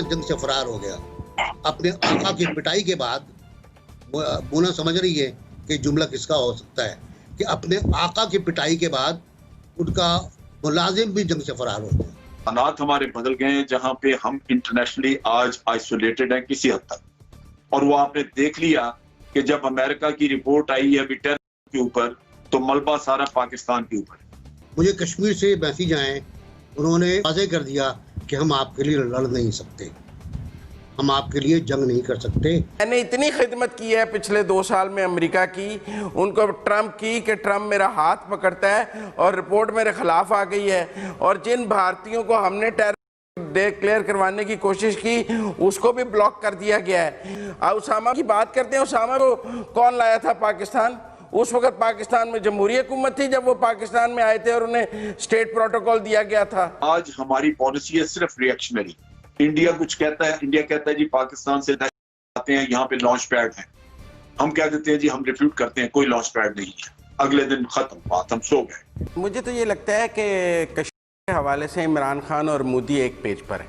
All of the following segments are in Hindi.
जंग से फरार हो गया। अपने आका की पिटाई के बाद मोना समझ रही है कि जुमला किसका हो सकता है कि अपने आका की पिटाई के बाद उनका मुलाजिम भी जंग से फरार हो गया। हालात हमारे बदल गए हैं, जहां पे हम इंटरनेशनली आज आइसोलेटेड हैं किसी हद तक। और वो आपने देख लिया कि जब अमेरिका की रिपोर्ट आई है टेरर के ऊपर, तो मलबा सारा पाकिस्तान के ऊपर। मुझे कश्मीर से मैसेज आए, उन्होंने वाज़ेह कर दिया कि हम आपके लिए लड़ नहीं सकते, हम आपके लिए जंग नहीं कर सकते। मैंने इतनी खिदमत की है पिछले 2 साल में अमेरिका की, उनको ट्रंप की कि ट्रंप मेरा हाथ पकड़ता है और रिपोर्ट मेरे खिलाफ आ गई है। और जिन भारतीयों को हमने टेरर डिक्लेयर करवाने की कोशिश की उसको भी ब्लॉक कर दिया गया है। उसामा की बात करते हैं, उसामा को कौन लाया था पाकिस्तान? उस वक्त पाकिस्तान में जमहूरी हुकूमत थी जब वो पाकिस्तान में आए थे और उन्हें स्टेट प्रोटोकॉल दिया गया था। आज हमारी पॉलिसी है सिर्फ रिएक्शनरी। इंडिया कुछ कहता है, इंडिया कहता है जी पाकिस्तान से आते हैं, यहाँ पे लॉन्च पैड है। हम क्या देते हैं जी, हम रिफ्यूट करते हैं, कोई लॉन्च पैड नहीं है। अगले दिन खत्म बात, हम सो गए। मुझे तो ये लगता है कि कश्मीर के हवाले से इमरान खान और मोदी एक पेज पर है,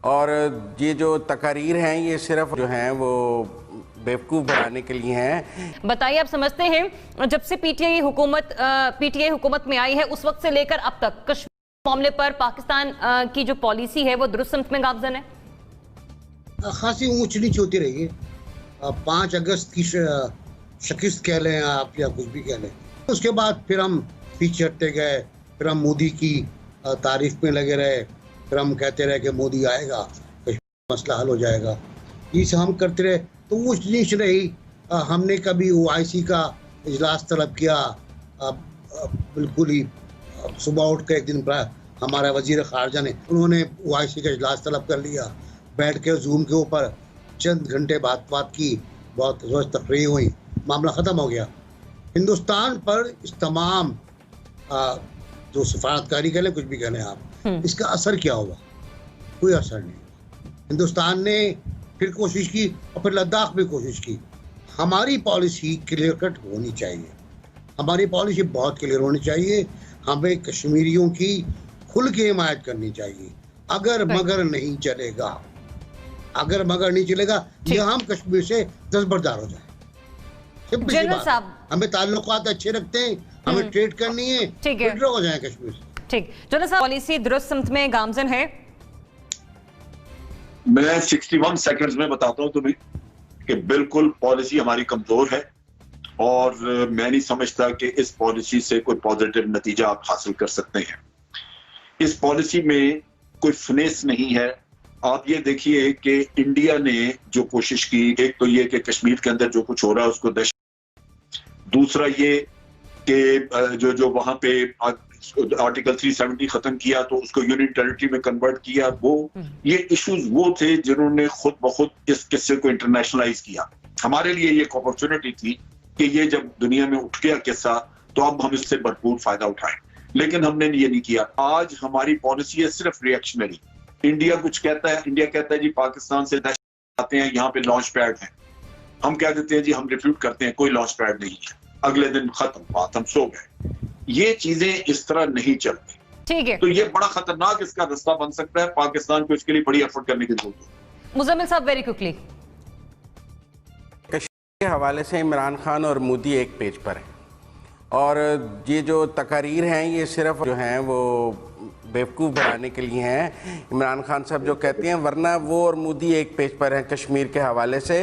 और ये जो तकारीर हैं ये सिर्फ जो हैं वो बेवकूफ़ बनाने के लिए हैं। बताइए, आप समझते हैं जब से पीटीआई हुकूमत में आई है उस वक्त से लेकर अब तक कश्मीर मामले पर पाकिस्तान की जो पॉलिसी है वो दुरुस्त समत में गामजन है? खासी ऊंच नीच होती रही है। 5 अगस्त की शिकस्त कह लें आप या कुछ भी कह लें, उसके बाद फिर हम पीछे हटते गए, फिर हम मोदी की तारीफ में लगे रहे, फिर हम कहते रहे कि मोदी आएगा कश्मीर मसला हल हो जाएगा। ये सब हम करते रहे तो ऊंच नीच रही। हमने कभी OIC का इजलास तलब किया, बिल्कुल ही सुबह उठ कर एक दिन हमारा वजीर खारजा ने उन्होंने OIC का इजलास तलब कर लिया, बैठ के जूम के ऊपर चंद घंटे बात की, बहुत रोज तकरीर हुई, मामला ख़त्म हो गया। हिंदुस्तान पर इस तमाम जो सफारतकारी कह लें, कुछ भी कह लें आप, इसका असर क्या हुआ? कोई असर नहीं। हिंदुस्तान ने फिर कोशिश की और फिर लद्दाख में कोशिश की। हमारी पॉलिसी क्लियर कट होनी चाहिए, हमारी पॉलिसी बहुत क्लियर होनी चाहिए। हमें कश्मीरियों की खुल के हिमायत करनी चाहिए। अगर मगर नहीं चलेगा, अगर मगर नहीं चलेगा या हम कश्मीर से दस्तबरदार हो जाए। जनरल साहब, हमें ताल्लुकात अच्छे रखते हैं, हमें ट्रेड करनी है, विड्रॉ हो जाए कश्मीर से। ठीक, जनरल साहब, पॉलिसी दुरुस्त समत में गामजन है? मैं 61 सेकंड्स में बताता हूं तुम्हें कि बिल्कुल पॉलिसी हमारी कमजोर है, और मैं नहीं समझता कि इस पॉलिसी से कोई पॉजिटिव नतीजा आप हासिल कर सकते हैं। इस पॉलिसी में कोई फिनेस नहीं है। आप ये देखिए कि इंडिया ने जो कोशिश की, एक तो ये कि कश्मीर के अंदर जो कुछ हो रहा है उसको दहशत, दूसरा ये कि जो वहां पे आर्टिकल 370 खत्म किया तो उसको यूनियन टेरिटरी में कन्वर्ट किया। वो ये इश्यूज वो थे जिन्होंने खुद ब खुद इस किस्से को इंटरनेशनलाइज किया। हमारे लिए ये एक अपॉर्चुनिटी थी कि ये जब दुनिया में उठ गया किस्सा तो अब हम इससे भरपूर फायदा उठाएं, लेकिन हमने ये नहीं किया। आज हमारी पॉलिसी है सिर्फ रिएक्शनरी। इंडिया कुछ कहता है, इंडिया कहता है जी पाकिस्तान से आते हैं, यहाँ पे लॉन्च पैड है। हम क्या देते हैं जी, हम रिफ्यूट करते हैं, कोई लॉन्च पैड नहीं है। अगले दिन खत्म बात, हम सो गए। ये चीजें इस तरह नहीं चलती। ठीक है, तो ये बड़ा खतरनाक इसका रास्ता बन सकता है। पाकिस्तान को इसके लिए बड़ी एफर्ट करने की जरूरत है। मुजम्मिल साहब, वेरी क्विकली। कश्मीर के हवाले से इमरान खान और मोदी एक पेज पर है, और ये जो तकारीर हैं ये सिर्फ जो हैं वो बेवकूफ़ बनाने के लिए हैं। इमरान खान साहब जो कहते हैं, वरना वो और मोदी एक पेज पर हैं कश्मीर के हवाले से।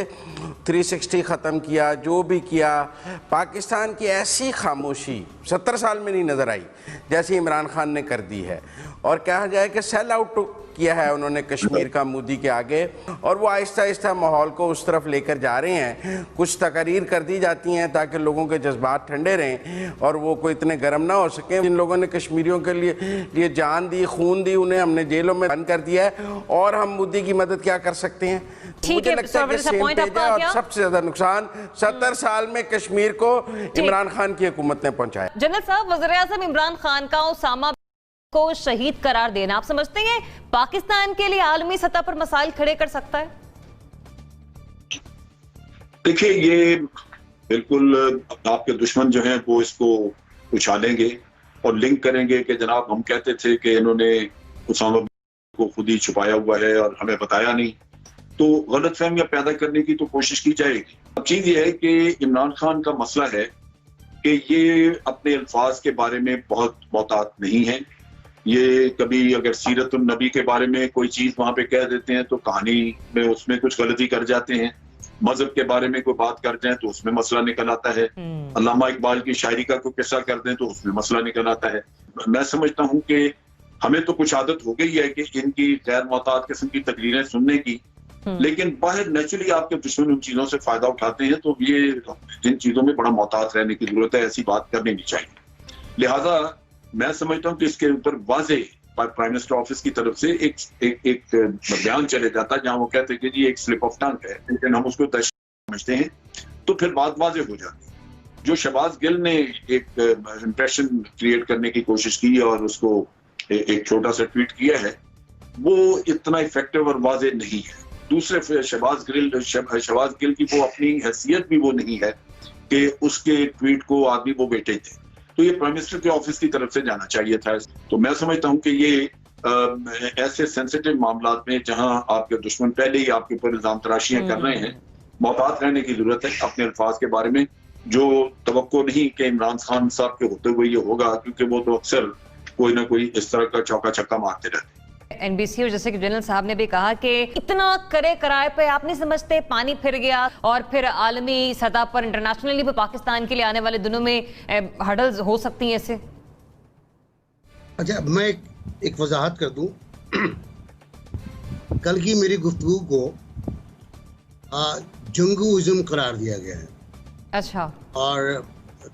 360 ख़त्म किया, जो भी किया, पाकिस्तान की ऐसी खामोशी 70 साल में नहीं नज़र आई जैसे इमरान खान ने कर दी है। और कहा जाए कि सेल आउट किया है उन्होंने कश्मीर का मोदी के आगे, और वो आहिस्ता आहिस्ता माहौल को उस तरफ लेकर जा रहे हैं। कुछ तकरीर कर दी जाती हैं ताकि लोगों के जज्बात ठंडे रहें और वो कोई इतने गर्म ना हो सकें। जिन लोगों ने कश्मीरियों के लिए जान दी, खून दी, उन्हें हमने जेलों में बंद कर दिया है, और हम मोदी की मदद क्या कर सकते हैं? मुझे लगता है कि सेम पेज है, और सबसे ज्यादा नुकसान 70 साल में कश्मीर को इमरान खान की हुकूमत ने पहुंचाया। जनरल साहब, वज़ीर-ए-आज़म इमरान खान का उसामा को शहीद करार देना, आप समझते हैं पाकिस्तान के लिए आलमी सतह पर मसाइल खड़े कर सकता है? देखिए, ये बिल्कुल आपके दुश्मन जो हैं वो इसको उछालेंगे और लिंक करेंगे कि जनाब हम कहते थे कि इन्होंने उसामा को खुद ही छुपाया हुआ है और हमें बताया नहीं, तो गलतफहमियां पैदा करने की तो कोशिश की जाएगी। अब चीज ये है कि इमरान खान का मसला है कि ये अपने अल्फाज के बारे में बहुत मोहतात नहीं है। ये कभी अगर सीरतुन नबी के बारे में कोई चीज वहां पे कह देते हैं तो कहानी में उसमें कुछ गलती कर जाते हैं, मजहब के बारे में कोई बात कर जाए तो उसमें मसला निकल आता है, अल्लामा इकबाल की शायरी का कोई किस्सा कर दें तो उसमें मसला निकल आता है। मैं समझता हूँ कि हमें तो कुछ आदत हो गई है कि इनकी गैर मोहतात किस्म की तकरीरें सुनने की, लेकिन बाहर नेचुरली आपके दुश्मन उन चीजों से फायदा उठाते हैं, तो ये इन चीजों में बड़ा मोहतात रहने की जरूरत है, ऐसी बात करनी नहीं चाहिए। लिहाजा मैं समझता हूँ कि इसके ऊपर वाजे प्राइम मिनिस्टर ऑफिस की तरफ से एक बयान चले जाता जहां वो कहते हैं कि जी एक स्लिप ऑफ टंग है, लेकिन हम उसको दहशत समझते हैं, तो फिर बात वाजे हो जाती है। जो शहबाज गिल ने एक इंप्रेशन क्रिएट करने की कोशिश की और उसको एक छोटा सा ट्वीट किया है, वो इतना इफेक्टिव और वाजे नहीं है। दूसरे शहबाज गिल की वो अपनी हैसियत भी वो नहीं है कि उसके ट्वीट को आदमी वो बेटे थे, तो ये प्राइम मिनिस्टर के ऑफिस की तरफ से जाना चाहिए था। तो मैं समझता हूं कि ये ऐसे सेंसिटिव मामलात में जहां आपके दुश्मन पहले ही आपके ऊपर इल्जाम तराशियां कर रहे हैं, मोहतात रहने की जरूरत है अपने अल्फाज के बारे में। जो तवक्को नहीं कि इमरान खान साहब के होते हुए ये होगा, क्योंकि वो तो अक्सर कोई ना कोई इस तरह का चौका छक्का मारते रहते हैं। एनबीसी और जैसे कि जनरल साहब ने भी कहा कि इतना करे कराए पे आप नहीं समझते पानी फिर गया, और फिर आलमी सतह पर इंटरनेशनली भी पाकिस्तान के लिए आने वाले दिनों में हर्डल्स हो सकती हैं इससे। अच्छा, मैं एक वजाहत कर दूं। कल की मेरी गुफ्तगू को जंगूइज्म करार दिया गया है। अच्छा। और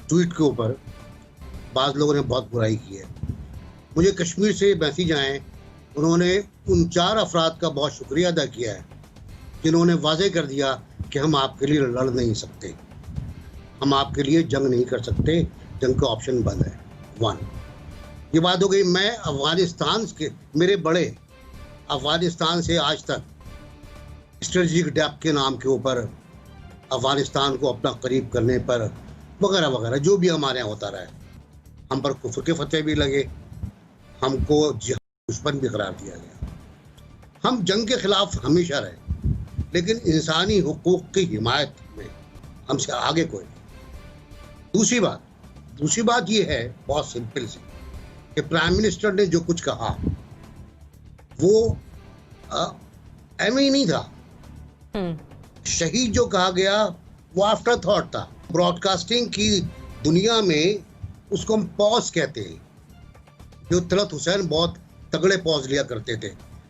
ट्वीट के ऊपर बाज़ लोगों ने बहुत बुराई की है। मुझे कश्मीर से मैसेज आए, उन्होंने उन 4 अफराद का बहुत शुक्रिया अदा किया है जिन्होंने वाजे कर दिया कि हम आपके लिए लड़ नहीं सकते, हम आपके लिए जंग नहीं कर सकते, जंग का ऑप्शन बंद है। 1 ये बात हो गई। मैं अफगानिस्तान के, मेरे बड़े अफगानिस्तान से आज तक स्ट्रेटजिक डेप्थ के नाम के ऊपर अफगानिस्तान को अपना करीब करने पर वगैरह वगैरह जो भी हमारे यहाँ होता रहा है, हम पर कुफ्र के फतह भी लगे, हमको दुश्मन भी करार दिया गया। हम जंग के खिलाफ हमेशा रहे, लेकिन इंसानी हुकूक की हिमायत में हमसे आगे कोई नहीं। दूसरी बात ये है बहुत सिंपल सी कि प्राइम मिनिस्टर ने जो कुछ कहा वो एम ही नहीं था। शहीद जो कहा गया वो आफ्टर थॉट था। ब्रॉडकास्टिंग की दुनिया में उसको हम पॉज कहते हैं। जो तलत हुसैन बहुत तगड़े पॉज लिया करते थे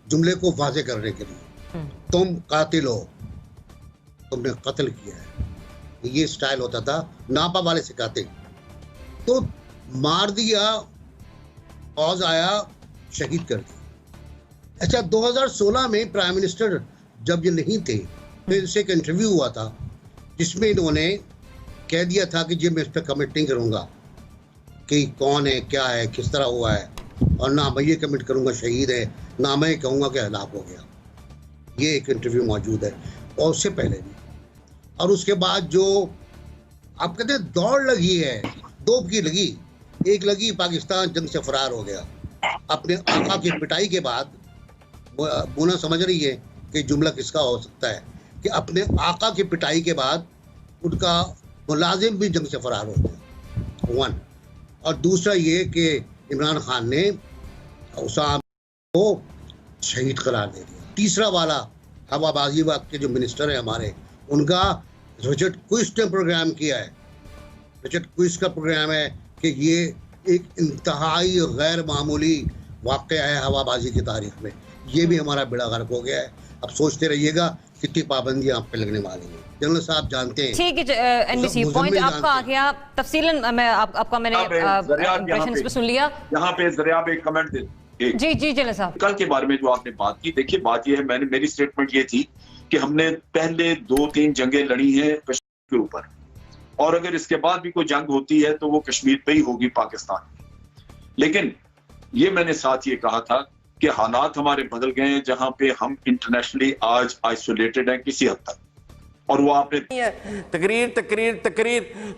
जुमले को वाजे करने के लिए, तुम कातिल हो, तुमने कत्ल किया है, ये स्टाइल होता था। नापा वाले सिखाते, तो मार दिया, पॉज आया, शहीद कर दिया। अच्छा, 2016 में प्राइम मिनिस्टर जब ये नहीं थे तो इनसे एक इंटरव्यू हुआ था जिसमें इन्होंने कह दिया था कि जी मैं इस पर कमेंट नहीं करूँगा कि कौन है, क्या है, किस तरह हुआ है, और ना मैं ये कमेंट करूँगा शहीद है, ना मैं कहूँगा कि हलाक हो गया। ये एक इंटरव्यू मौजूद है, और उससे पहले भी। और उसके बाद जो आप कहते हैं दौड़ लगी है, 2 की लगी, एक लगी पाकिस्तान जंग से फरार हो गया। अपने आका की पिटाई के बाद बोना समझ रही है कि जुमला किसका हो सकता है कि अपने आका की पिटाई के बाद उनका मुलाजिम भी जंग से फरार हो गया। 1 और दूसरा ये कि इमरान खान ने उसामा को शहीद करार दे दिया। तीसरा वाला हवाबाजी वक्त के जो मिनिस्टर हैं हमारे, उनका रिचर्ड क्विस्ट ने प्रोग्राम किया है। रिचर्ड क्विस्ट का प्रोग्राम है कि ये एक इंतहाई गैर मामूली वाक़या है हवाबाजी की तारीख में। ये भी हमारा बेड़ा गर्क हो गया है। अब सोचते रहिएगा कितनी पाबंदियां आप पे लगने वाली हैं। जनरल साहब जानते हैं। ठीक है, एनबीसी पॉइंट आपका आ गया तफसीलन। मैं आपका मैंने इंप्रेशंस पे सुन लिया। यहाँ पे जरिया पे एक कमेंट दे। जी जनरल साहब, कल के बारे में जो आपने बात की, देखिए बात ये है, मेरी स्टेटमेंट ये थी कि हमने पहले 2-3 जंगें लड़ी हैं कश्मीर के ऊपर, और अगर इसके बाद भी कोई जंग होती है तो वो कश्मीर पे ही होगी, पाकिस्तान में। लेकिन ये मैंने साथ ये कहा था कि हालात हमारे बदल गए हैं, जहां पे हम इंटरनेशनली आज आइसोलेटेड हैं किसी हद तक। और वो आपने तकरीर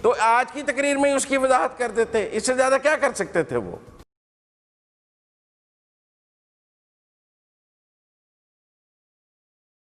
तो आज की तकरीर में ही उसकी वजाहत कर देते, इससे ज्यादा क्या कर सकते थे वो।